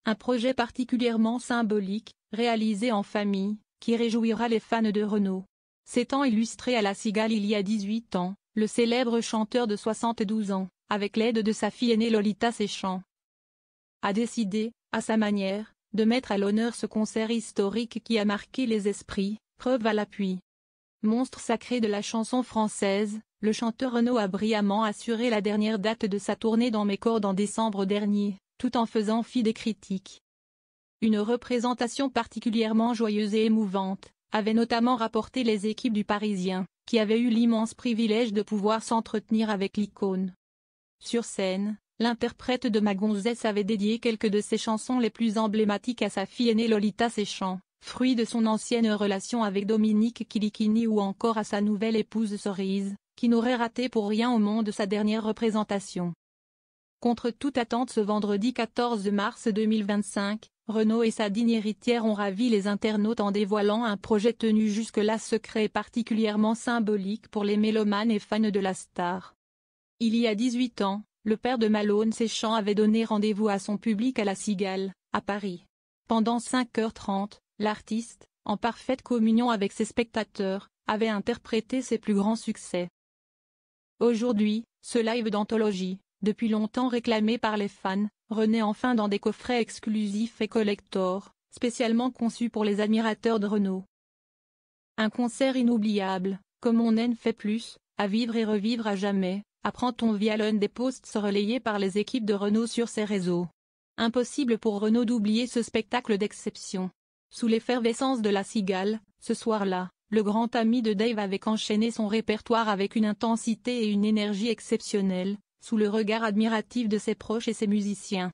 Un projet particulièrement symbolique, réalisé en famille, qui réjouira les fans de Renaud. S'étant illustré à La Cigale il y a 18 ans, le célèbre chanteur de 72 ans, avec l'aide de sa fille aînée Lolita Séchant, a décidé, à sa manière, de mettre à l'honneur ce concert historique qui a marqué les esprits, preuve à l'appui. Monstre sacré de la chanson française, le chanteur Renaud a brillamment assuré la dernière date de sa tournée dans Mes cordes en décembre dernier, tout en faisant fi des critiques. Une représentation particulièrement joyeuse et émouvante, avait notamment rapporté les équipes du Parisien, qui avaient eu l'immense privilège de pouvoir s'entretenir avec l'icône. Sur scène, l'interprète de Ma gonzesse avait dédié quelques de ses chansons les plus emblématiques à sa fille aînée Lolita Séchant, fruit de son ancienne relation avec Dominique Kilikini, ou encore à sa nouvelle épouse Cerise, qui n'aurait raté pour rien au monde sa dernière représentation. Contre toute attente, ce vendredi 14 mars 2025, Renaud et sa digne héritière ont ravi les internautes en dévoilant un projet tenu jusque-là secret et particulièrement symbolique pour les mélomanes et fans de la star. Il y a 18 ans, le père de Malone Séchant avait donné rendez-vous à son public à La Cigale, à Paris. Pendant 5h30, l'artiste, en parfaite communion avec ses spectateurs, avait interprété ses plus grands succès. Aujourd'hui, ce live d'anthologie, depuis longtemps réclamé par les fans, renaît enfin dans des coffrets exclusifs et collector, spécialement conçus pour les admirateurs de Renaud. Un concert inoubliable, comme on n'en fait plus, à vivre et revivre à jamais, apprend-on via l'un des posts relayés par les équipes de Renaud sur ses réseaux. Impossible pour Renaud d'oublier ce spectacle d'exception. Sous l'effervescence de La Cigale, ce soir-là, le grand ami de Dave avait enchaîné son répertoire avec une intensité et une énergie exceptionnelles, sous le regard admiratif de ses proches et ses musiciens.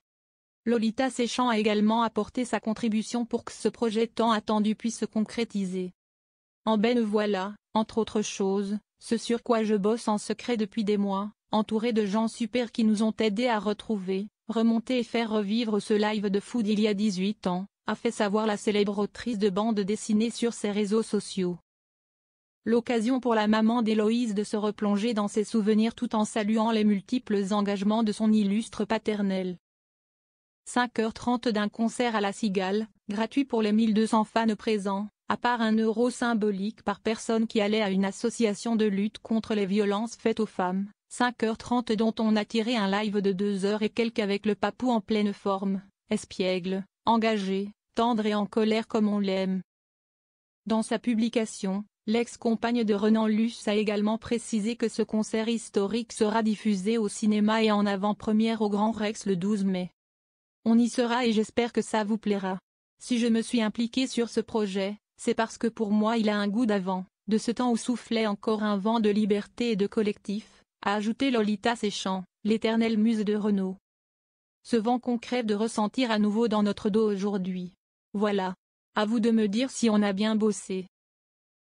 Lolita Séchant a également apporté sa contribution pour que ce projet tant attendu puisse se concrétiser. En ben voilà, entre autres choses, ce sur quoi je bosse en secret depuis des mois, entouré de gens super qui nous ont aidés à retrouver, remonter et faire revivre ce live de fou d'il y a 18 ans, a fait savoir la célèbre autrice de bande dessinée sur ses réseaux sociaux. L'occasion pour la maman d'Héloïse de se replonger dans ses souvenirs tout en saluant les multiples engagements de son illustre paternel. 5h30 d'un concert à La Cigale, gratuit pour les 1200 fans présents, à part €1 symbolique par personne qui allait à une association de lutte contre les violences faites aux femmes. 5h30 dont on a tiré un live de 2 heures et quelques avec le papou en pleine forme, espiègle, engagé, tendre et en colère comme on l'aime. Dans sa publication, l'ex-compagne de Renan Luce a également précisé que ce concert historique sera diffusé au cinéma et en avant-première au Grand Rex le 12 mai. On y sera et j'espère que ça vous plaira. Si je me suis impliquée sur ce projet, c'est parce que pour moi il a un goût d'avant, de ce temps où soufflait encore un vent de liberté et de collectif, a ajouté Lolita Séchant, l'éternelle muse de Renaud. Ce vent qu'on crève de ressentir à nouveau dans notre dos aujourd'hui. Voilà. À vous de me dire si on a bien bossé.